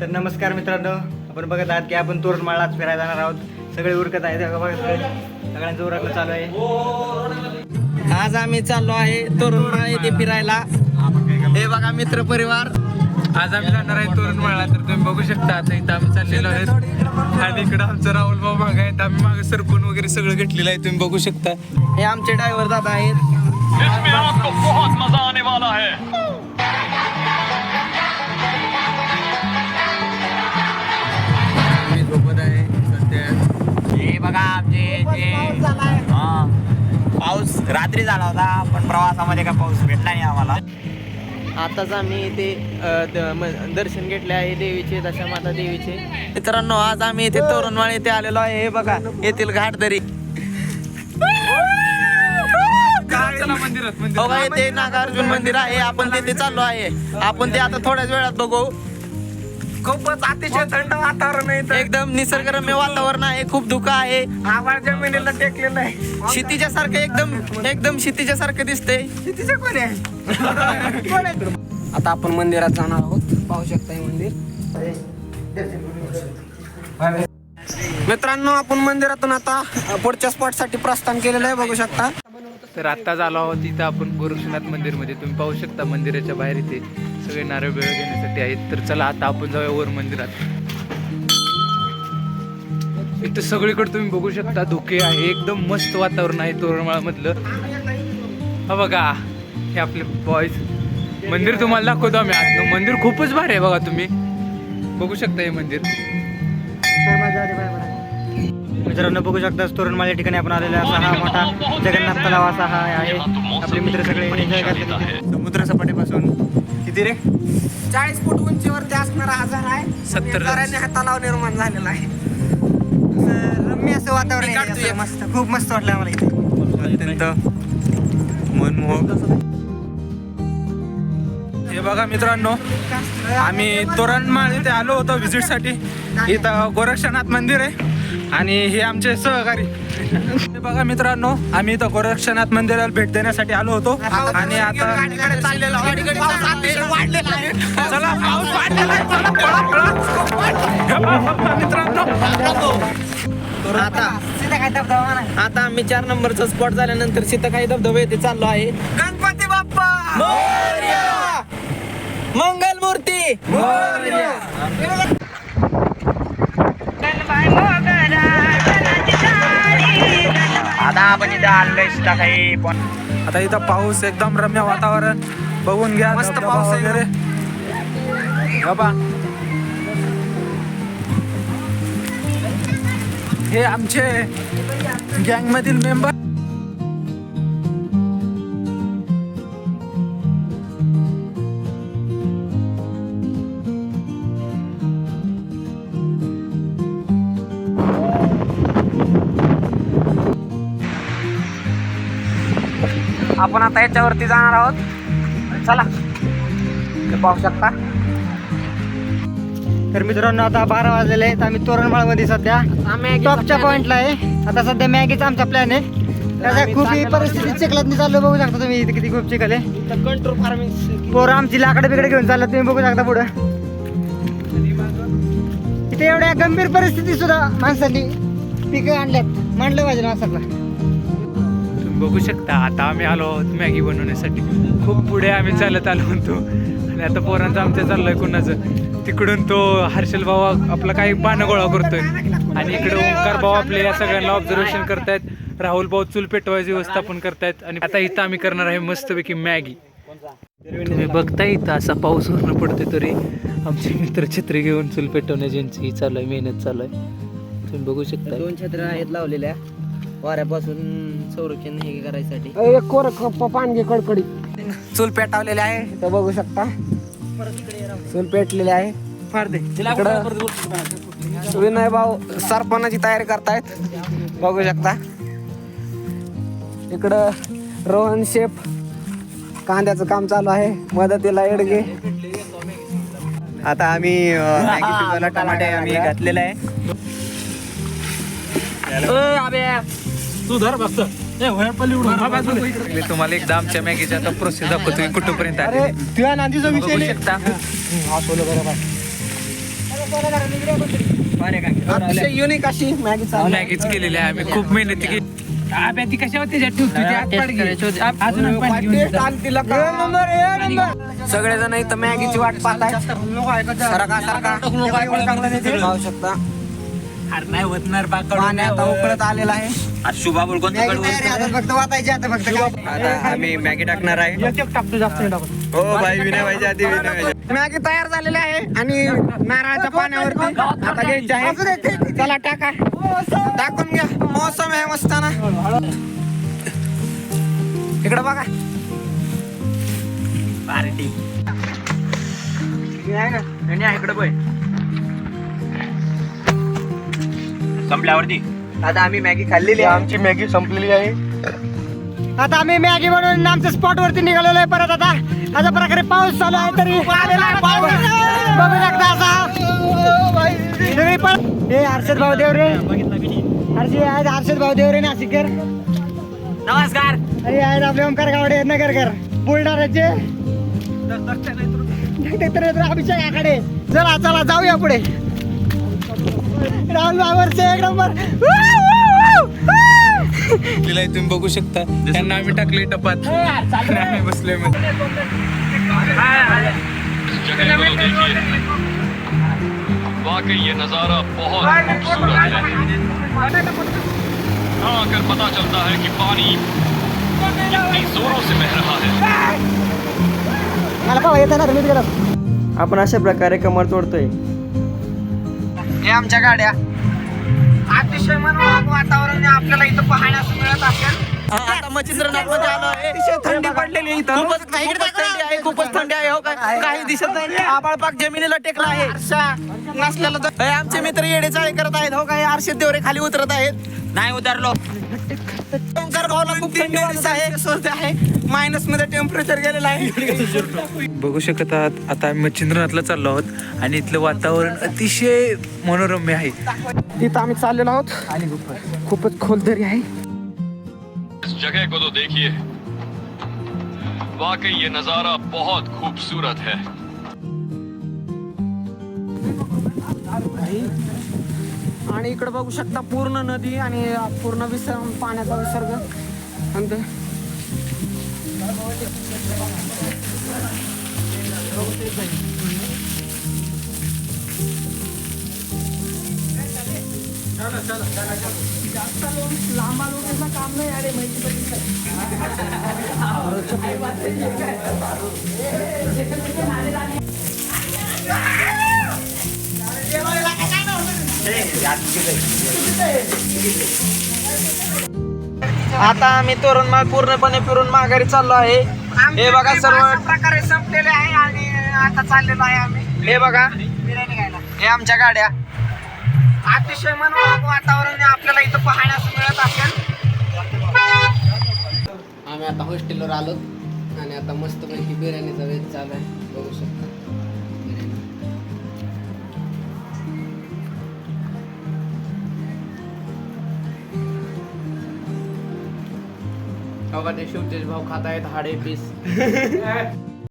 तर नमस्कार मित्रांनो, आपण बघत आहात की आपण तोरणमाळात फिरायला जाणार आहोत. सगळे उरकत आहेत बघा, सगळ्यांचं उरकणं चालू आहे. आज आम्ही चाललो आहे तोरणमाळ येथे फिरायला. हे बघा मित्र परिवार, आज आम्ही जाणार आहे तोरणमाळला. तर तुम्ही बघू शकता आता इथं आम्ही चाललेलो आहेत आणि इकडं आमचं राहुल भाऊ मागे आहेत. आम्ही मागे सरपण वगैरे सगळं घेतलेलं आहे, तुम्ही बघू शकता. हे आमचे ड्रायव्हर दादा आहेत. इसमें आपको बहुत मजा आने वाला है. मी झोपत आहे सध्या. हे बघा आमचे पाऊस रात्री झाला होता, पण प्रवासामध्ये काय पाऊस भेटला नाही आम्हाला. आताच आम्ही इथे दर्शन घेतले आहे देवीचे, दशामाता देवीचे. मित्रांनो, आज आम्ही इथे तोरणमाळ येथे आलेलो आहे. हे बघा येथील घाटदरी. बघा येथे नागार्जुन मंदिर आहे. आपण तिथे चाललो आहे. आपण ते आता थोड्याच वेळात बघू. खूपच अतिशय थंड वातावरण आहे, एकदम निसर्गरम्य वातावरण आहे. खूप धुकं आहे. आभाळ जमिनीला टेकलेलं आहे. क्षितिजा सारखं एकदम क्षितिजा सारखं दिसतंय. कितीचे कोणी आहे? आता आपण मंदिरात जाणार आहोत. पाहू शकता हे मंदिर. मित्रांनो, आपण मंदिरातून आता पुढच्या स्पॉट साठी प्रस्थान केलेलं आहे, बघू शकता. तर आता झालो आहोत इथं आपण गोरक्षनाथ मंदिर मध्ये. तुम्ही पाहू शकता मंदिराच्या बाहेर इथे सगळे नारळ बिळ घेण्यासाठी आहेत. तर चला आता आपण जाऊया वर मंदिरात. इथं सगळीकडे तुम्ही बघू शकता धुके आहे. एकदम मस्त वातावरण आहे तोरणमाळ मधलं. हा बघा, हे आपले बॉयज. मंदिर तुम्हाला दाखवतो आम्ही आत. मंदिर खूपच भारी आहे बघा, तुम्ही बघू शकता हे मंदिर. मित्रांनो बघू शकता, तोरणमाळ या ठिकाणी आपण आलेला असा हा मोठा जगन्नाथ तलाव असा हा आहे. आपले मित्र सगळे एन्जॉय करतात. समुद्र सपाटीपासून किती रे 40 फूट उंचीवरती असणारा हा झरा आहे. 70 हा तलाव निर्माण झालेला आहे. रम्य असं वातावरण आहे, असं मस्त, खूप मस्त वाटलं आम्हाला इथे. अत्यंत मनमोहक. हे बघा मित्रांनो, आम्ही तोरणमाळ इथे आलो होतो व्हिजिट साठी. इथं गोरक्षनाथ मंदिर आहे आणि हे आमचे सहकारी. हे बघा मित्रांनो, आम्ही इथं गोरक्षनाथ मंदिराला भेट देण्यासाठी आलो होतो आणि आता चला पाऊस वाढलेला आहे. चला, पळा, पळा. मित्रांनो, आता आम्ही 4 नंबरचा स्पॉट झाल्यानंतर सीताकाई धबधबा येथे चाललो आहे. गणपती बाप्पा मोरया! मंगल मूर्ती मोरया! आता आपण इथं आलोय काही पण. आता इथं पाऊस, एकदम रम्य वातावरण बघून घ्या. मस्त पाऊस वगैरे. बाबा, हे आमचे गँग मधील मेंबर. आपण आता याच्यावरती जाणार आहोत. चला, पाहू शकता. तर मित्रांनो, आता 12 वाजलेले आहेत. आम्ही तोरणमाळमध्ये सध्या टॉपच्या पॉइंटला आहे. आता सध्या मॅगीचा आमचा प्लॅन आहे. त्याच्या खूप परिस्थिती चिखलात चाललो, बघू शकता तुम्ही इथे किती खूप चिखल आहे. Control farming. पोरं आमची लाकडे बिकडे घेऊन चाललं, तुम्ही बघू शकता पुढं. इथे एवढ्या गंभीर परिस्थिती सुद्धा माणसांनी पिकं आणल्यात. मांडलं पाहिजे माणसाला. तुम्ही बघू शकता आता आम्ही आलो आहोत मॅगी बनवण्यासाठी. खूप पुढे आम्ही चालत आलो होतो आणि आता पोरांचं आमच्या चाललंय कुणाचं. तिकडून तो हर्षल भाऊ आपला काही पानं गोळा करतोय आणि इकडे ओंकार भाऊ आपले या सगळ्यांना ऑब्झर्वेशन करतायत. राहुल भाऊ चूल पेटवायचे व्यवस्थापन करतायत. आणि आता इथं आम्ही करणार आहे मस्तपैकी मॅगी. तुम्ही बघताय इथं असा पाऊस वरून पडतोय तरी आमचे मित्र छत्री घेऊन चूल पेटवण्याची यांची चालू आहे, मेहनत चालू आहे. तुम्ही बघू शकता 2 छत्र्या आहेत लावलेल्या वाऱ्यापासून संरक्षण हे करायसाठी. पानगी कडकडी चूल पेटवलेले आहे, तर बघू शकता. चूल पेटलेले आहे. विनय भाऊ सरपणाची तयारी करतायत, बघू शकता. इकडं रोहन शेफ कांद्याचं काम चालू आहे, मदतीला येडगे. आता आम्ही मॅगी शिजवायला टमाटे आम्ही घातलेला आहे. मी तुम्हाला एकदा आमच्या मॅगीच्या आता प्रोसेस दाखवतो की कुठपर्यंत आले. तुझ्या नांदीचा विषय बघू शकता. अतिशय युनिक अशी मॅगी चालू आहे. मॅगीच केलेली आहे आम्ही खूप मेहनती केली आब्या ती कशावर त्याच्यात ठेवतो ती आत पाड घे. अजून एक पाणी घेऊन टेस्ट आली तिला का? सगळेजण इथं मॅगीची वाट पाहताय. सरका सरका पाहू शकता अरे नाही होतणार पाणी आता उकळत आलेलं आहे. फक्त वाटायची आता फक्त आता आम्ही मॅगी टाकणार आहे. टाकतो जास्त नाही टाकत. हो भाई विनय भाईच्या आधी विनय भाईच्या. मॅगी तयार झालेली आहे आणि नारळाच्या पाण्यावरती आता घ्यायची आहे. चला टाका टाकून घ्या. मौसम आहे मस्त ना. इकडे बघा पार्टी आहे ना इकडे बघ. संपल्यावरती आता आम्ही मॅगी खाल्लेली आहे. आमची मॅगी संपलेली आहे. आता आम्ही मॅगी बनवून आमच्या स्पॉट वरती निघालेलो आहे परत. आता अशा प्रकारे पाऊस चालू आहे तरी बघू शकता असा तुम्ही पण. हे हर्षद भाऊ देवरे हर्षद भाऊ देवरे नाशिककर. नमस्कार. अरे आहेत आपले ओमकार गावडे नगरकर बुलढाण्याचे. अभिषेक आकडे. चला चला जाऊया पुढे. राहुल बाबरचे एक नंबर. तिला तुम्ही बघू शकता त्यांना आम्ही टाकले टपात आणि आम्ही बसलोय मध्ये. इस जगह को तो देखिए, वाकई ये नजारा बहुत खूबसूरत है। यहाँ आकर पता चलता है कि पानी कितनी जोरों से बह रहा है। मला पाव येतं ना तुम्ही गेला. आपण अशा प्रकारे कमर तोडतोय. हे आमच्या गाड्या. अतिशय मनोरम वातावरण आपल्याला इथं पाहण्यास मिळत असेल. आता मच्छिंद्रनाथमध्ये आलो आहे. अतिशय थंडी पडलेली आहे इथं. खूपच थंडी आहे. खूपच थंडी आहे. हो काय काही दिसत नाही. आभाळ पाक जमिनीला टेकला आहे. नसलेला तर हे आमचे मित्र येडे चाळे करत आहेत. हो काय हर्षद देवरे खाली उतरत आहेत. नाही उतरलो. ओंकार भाऊला खूप थंडी वाजत आहे. स्वस्त आहे. मायनस मध्ये टेम्परेचर गेलेलं आहे. बघू शकत आहात आता आम्ही मच्छिंद्रनाथला चाललो आहोत आणि इथलं वातावरण अतिशय मनोरम्य आहे. तिथं आम्ही चाललेलो आहोत आणि खूपच खोल दरी आहे. इस जगह को तो देखिए, वाकई ये नजारा बहुत खूबसूरत है। आणि इकडे बघू शकता पूर्ण नदी आणि पूर्ण पाण्याचा विसर्ग. आणि काम नाही अरे आता आम्ही तोरणमाळ पूर्णपणे फिरून माघारी चाललो आहे. हे बघा सर्व प्रकारे संपलेले आहे आणि आता चाललेलो आहे आम्ही. हे बघा हे आमच्या गाड्या. अतिशय मनोरम वातावरण आपल्याला इथं पाहण्यास मिळत असेल. आम्ही आता हॉस्टेलवर आलो आणि आता मस्तपैकी बिर्याणीचा वेध चालू आहे. बघू शकता बघा ते शिवतेज भाऊ खात आहेत हाडे पीस.